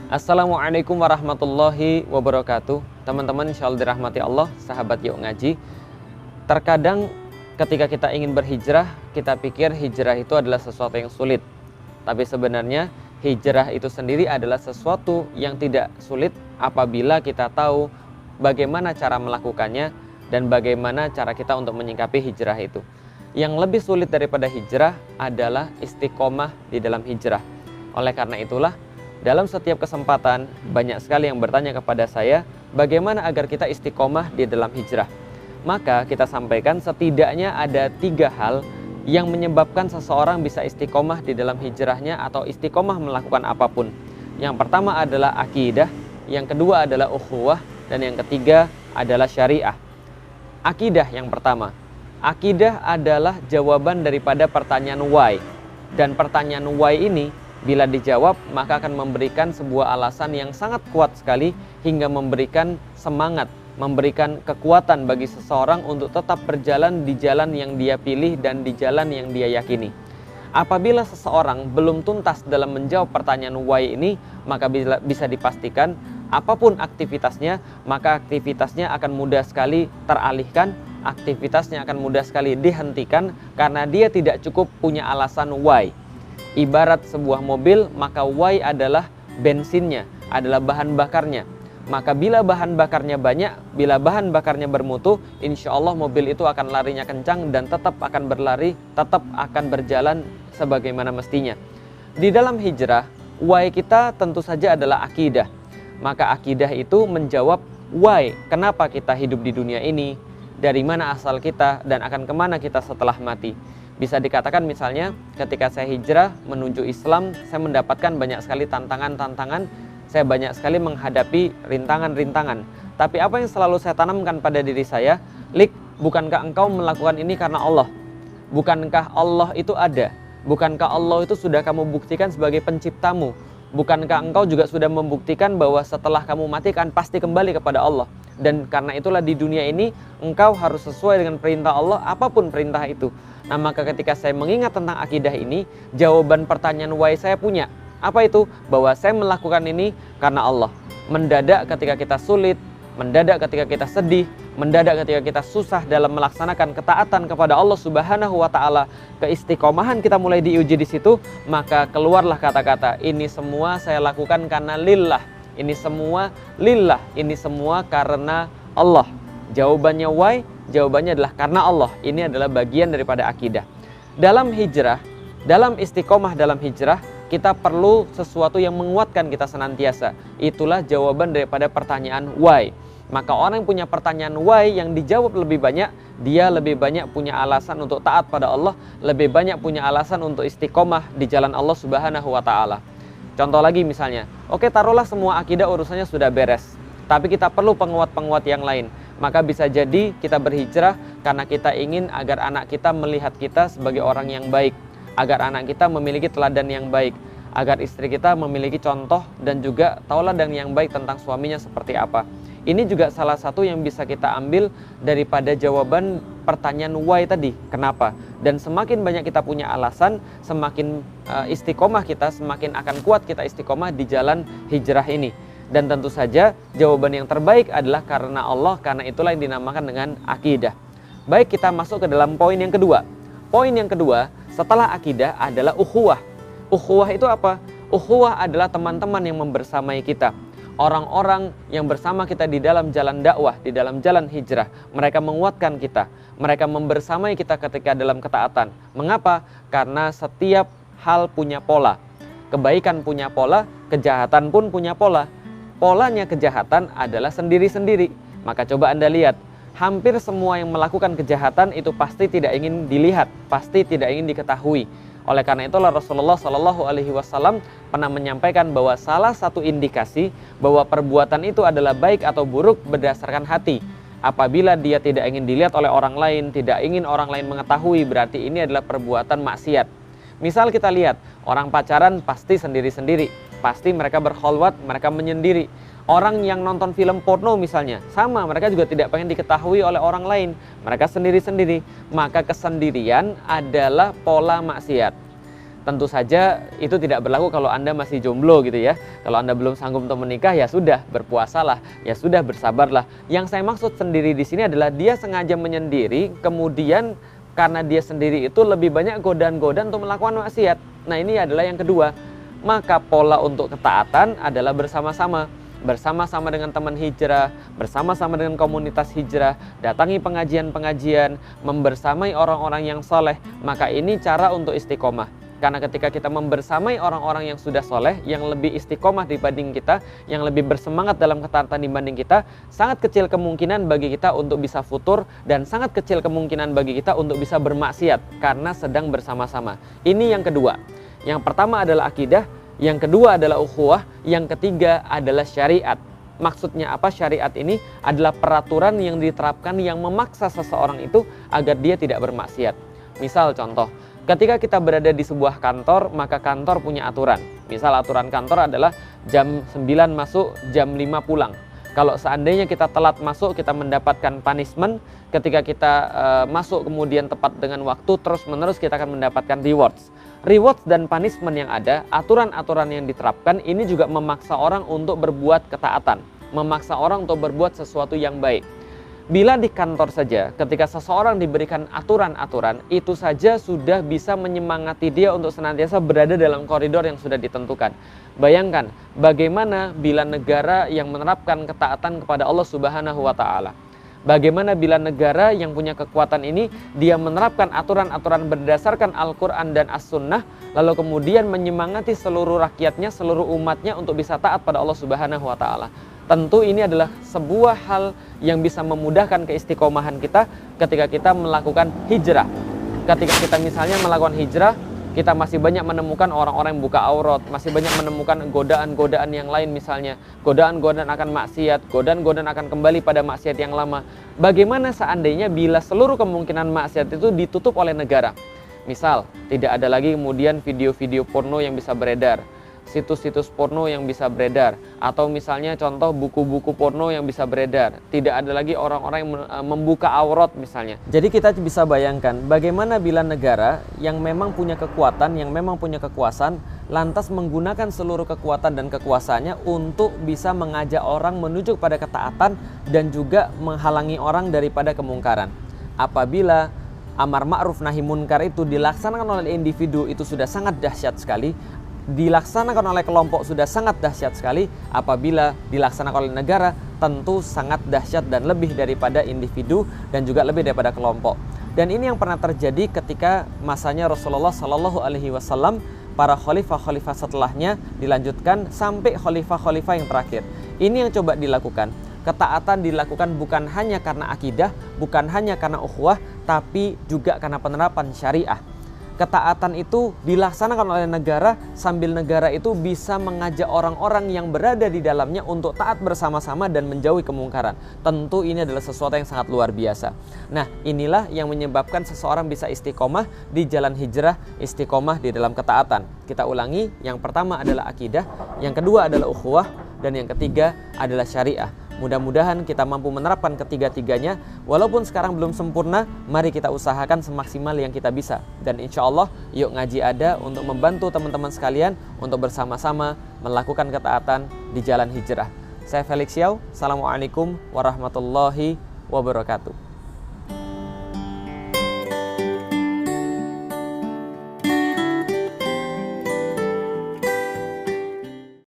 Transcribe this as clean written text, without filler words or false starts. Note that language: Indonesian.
Assalamualaikum warahmatullahi wabarakatuh. Teman-teman insyaallah dirahmati Allah, sahabat Yuk Ngaji. Terkadang ketika kita ingin berhijrah, kita pikir hijrah itu adalah sesuatu yang sulit. Tapi sebenarnya hijrah itu sendiri adalah sesuatu yang tidak sulit apabila kita tahu bagaimana cara melakukannya dan bagaimana cara kita untuk menyikapi hijrah itu. Yang lebih sulit daripada hijrah adalah istiqomah di dalam hijrah. Oleh karena itulah, dalam setiap kesempatan banyak sekali yang bertanya kepada saya bagaimana agar kita istiqomah di dalam hijrah. Maka kita sampaikan setidaknya ada 3 hal yang menyebabkan seseorang bisa istiqomah di dalam hijrahnya atau istiqomah melakukan apapun. Yang pertama adalah akidah, yang kedua adalah ukhuwah, dan yang ketiga adalah syariah. Akidah yang pertama. Akidah adalah jawaban daripada pertanyaan why. Dan pertanyaan why ini bila dijawab, maka akan memberikan sebuah alasan yang sangat kuat sekali hingga memberikan semangat, memberikan kekuatan bagi seseorang untuk tetap berjalan di jalan yang dia pilih dan di jalan yang dia yakini. Apabila seseorang belum tuntas dalam menjawab pertanyaan why ini, maka bisa dipastikan apapun aktivitasnya, maka aktivitasnya akan mudah sekali teralihkan, aktivitasnya akan mudah sekali dihentikan karena dia tidak cukup punya alasan why. Ibarat sebuah mobil, maka why adalah bensinnya, adalah bahan bakarnya. Maka bila bahan bakarnya banyak, bila bahan bakarnya bermutu, insya Allah mobil itu akan larinya kencang dan tetap akan berlari, tetap akan berjalan sebagaimana mestinya. Di dalam hijrah, why kita tentu saja adalah akidah. Maka akidah itu menjawab why, kenapa kita hidup di dunia ini, dari mana asal kita, dan akan kemana kita setelah mati. Bisa dikatakan misalnya ketika saya hijrah menuju Islam, saya mendapatkan banyak sekali tantangan-tantangan, saya banyak sekali menghadapi rintangan-rintangan. Tapi apa yang selalu saya tanamkan pada diri saya, Lik, bukankah engkau melakukan ini karena Allah? Bukankah Allah itu ada? Bukankah Allah itu sudah kamu buktikan sebagai penciptamu? Bukankah engkau juga sudah membuktikan bahwa setelah kamu mati kan pasti kembali kepada Allah? Dan karena itulah di dunia ini engkau harus sesuai dengan perintah Allah, apapun perintah itu. Nah, maka ketika saya mengingat tentang akidah ini, jawaban pertanyaan why saya punya. Apa itu? Bahwa saya melakukan ini karena Allah. Mendadak ketika kita sulit, mendadak ketika kita sedih, mendadak ketika kita susah dalam melaksanakan ketaatan kepada Allah Subhanahu wa taala, keistiqomahan kita mulai diuji di situ, maka keluarlah kata-kata, ini semua saya lakukan karena lillah. Ini semua lillah, ini semua karena Allah. Jawabannya why? Jawabannya adalah karena Allah. Ini adalah bagian daripada akidah. Dalam hijrah, dalam istiqomah dalam hijrah, kita perlu sesuatu yang menguatkan kita senantiasa. Itulah jawaban daripada pertanyaan why. Maka orang yang punya pertanyaan why yang dijawab lebih banyak, dia lebih banyak punya alasan untuk taat pada Allah, lebih banyak punya alasan untuk istiqomah di jalan Allah Subhanahu wa taala. Contoh lagi misalnya, oke, taruhlah semua akidah urusannya sudah beres, tapi kita perlu penguat-penguat yang lain. Maka bisa jadi kita berhijrah karena kita ingin agar anak kita melihat kita sebagai orang yang baik, agar anak kita memiliki teladan yang baik, agar istri kita memiliki contoh dan juga tauladan yang baik tentang suaminya seperti apa. Ini juga salah satu yang bisa kita ambil daripada jawaban pertanyaan why tadi, kenapa. Dan semakin banyak kita punya alasan, semakin istiqomah kita, semakin akan kuat kita istiqomah di jalan hijrah ini. Dan tentu saja jawaban yang terbaik adalah karena Allah, karena itulah yang dinamakan dengan akidah. Baik, kita masuk ke dalam poin yang kedua. Poin yang kedua setelah akidah adalah ukhuwah. Ukhuwah itu apa? Ukhuwah adalah teman-teman yang membersamai kita. Orang-orang yang bersama kita di dalam jalan dakwah, di dalam jalan hijrah. Mereka menguatkan kita. Mereka membersamai kita ketika dalam ketaatan. Mengapa? Karena setiap hal punya pola. Kebaikan punya pola, kejahatan pun punya pola. Polanya kejahatan adalah sendiri-sendiri. Maka coba Anda lihat, hampir semua yang melakukan kejahatan itu pasti tidak ingin dilihat, pasti tidak ingin diketahui. Oleh karena itulah Rasulullah SAW pernah menyampaikan bahwa salah satu indikasi bahwa perbuatan itu adalah baik atau buruk berdasarkan hati. Apabila dia tidak ingin dilihat oleh orang lain, tidak ingin orang lain mengetahui, berarti ini adalah perbuatan maksiat. Misal kita lihat, orang pacaran pasti sendiri-sendiri. Pasti mereka berkholwat, mereka menyendiri. Orang yang nonton film porno misalnya, sama, mereka juga tidak pengen diketahui oleh orang lain. Mereka sendiri-sendiri. Maka kesendirian adalah pola maksiat. Tentu saja itu tidak berlaku kalau Anda masih jomblo gitu ya. Kalau Anda belum sanggup untuk menikah, ya sudah, berpuasalah, ya sudah, bersabarlah. Yang saya maksud sendiri di sini adalah dia sengaja menyendiri, kemudian karena dia sendiri itu lebih banyak godaan-godaan untuk melakukan maksiat. Nah, ini adalah yang kedua. Maka pola untuk ketaatan adalah bersama-sama. Bersama-sama dengan teman hijrah, bersama-sama dengan komunitas hijrah, datangi pengajian-pengajian, membersamai orang-orang yang soleh. Maka ini cara untuk istiqomah. Karena ketika kita membersamai orang-orang yang sudah soleh, yang lebih istiqomah dibanding kita, yang lebih bersemangat dalam ketaatan dibanding kita, sangat kecil kemungkinan bagi kita untuk bisa futur, dan sangat kecil kemungkinan bagi kita untuk bisa bermaksiat, karena sedang bersama-sama. Ini yang kedua. Yang pertama adalah akidah, yang kedua adalah ukhuwah, yang ketiga adalah syariat. Maksudnya apa? Syariat ini adalah peraturan yang diterapkan yang memaksa seseorang itu agar dia tidak bermaksiat. Misal contoh, ketika kita berada di sebuah kantor, maka kantor punya aturan. Misal aturan kantor adalah jam 9 masuk, jam 5 pulang. Kalau seandainya kita telat masuk, kita mendapatkan punishment. Ketika kita masuk kemudian tepat dengan waktu, terus-menerus kita akan mendapatkan rewards. Rewards dan punishment yang ada, aturan-aturan yang diterapkan, ini juga memaksa orang untuk berbuat ketaatan. Memaksa orang untuk berbuat sesuatu yang baik. Bila di kantor saja, ketika seseorang diberikan aturan-aturan, itu saja sudah bisa menyemangati dia untuk senantiasa berada dalam koridor yang sudah ditentukan. Bayangkan, bagaimana bila negara yang menerapkan ketaatan kepada Allah Subhanahu wa Ta'ala. Bagaimana bila negara yang punya kekuatan ini, dia menerapkan aturan-aturan berdasarkan Al-Quran dan As-Sunnah, lalu kemudian menyemangati seluruh rakyatnya, seluruh umatnya untuk bisa taat pada Allah Subhanahu wa Ta'ala. Tentu ini adalah sebuah hal yang bisa memudahkan keistiqomahan kita ketika kita melakukan hijrah. Ketika kita misalnya melakukan hijrah, kita masih banyak menemukan orang-orang yang buka aurat, masih banyak menemukan godaan-godaan yang lain misalnya. Godaan-godaan akan maksiat, godaan-godaan akan kembali pada maksiat yang lama. Bagaimana seandainya bila seluruh kemungkinan maksiat itu ditutup oleh negara? Misal, tidak ada lagi kemudian video-video porno yang bisa beredar, situs-situs porno yang bisa beredar, atau misalnya contoh buku-buku porno yang bisa beredar. Tidak ada lagi orang-orang yang membuka aurat misalnya. Jadi kita bisa bayangkan bagaimana bila negara yang memang punya kekuatan, yang memang punya kekuasaan, lantas menggunakan seluruh kekuatan dan kekuasaannya untuk bisa mengajak orang menuju pada ketaatan dan juga menghalangi orang daripada kemungkaran. Apabila amar ma'ruf nahi munkar itu dilaksanakan oleh individu, itu sudah sangat dahsyat sekali. Dilaksanakan oleh kelompok sudah sangat dahsyat sekali. Apabila dilaksanakan oleh negara, tentu sangat dahsyat dan lebih daripada individu dan juga lebih daripada kelompok. Dan ini yang pernah terjadi ketika masanya Rasulullah Shallallahu Alaihi Wasallam, para khalifah-khalifah setelahnya dilanjutkan sampai khalifah-khalifah yang terakhir. Ini yang coba dilakukan. Ketaatan dilakukan bukan hanya karena akidah, bukan hanya karena ukhuwah, tapi juga karena penerapan syariah. Ketaatan itu dilaksanakan oleh negara sambil negara itu bisa mengajak orang-orang yang berada di dalamnya untuk taat bersama-sama dan menjauhi kemungkaran. Tentu ini adalah sesuatu yang sangat luar biasa. Nah, inilah yang menyebabkan seseorang bisa istiqomah di jalan hijrah, istiqomah di dalam ketaatan. Kita ulangi, yang pertama adalah akidah, yang kedua adalah ukhuwah, dan yang ketiga adalah syariah. Mudah-mudahan kita mampu menerapkan ketiga-tiganya. Walaupun sekarang belum sempurna, mari kita usahakan semaksimal yang kita bisa. Dan insya Allah, yuk ngaji ada untuk membantu teman-teman sekalian untuk bersama-sama melakukan ketaatan di jalan hijrah. Saya Felix Yau, Assalamualaikum warahmatullahi wabarakatuh.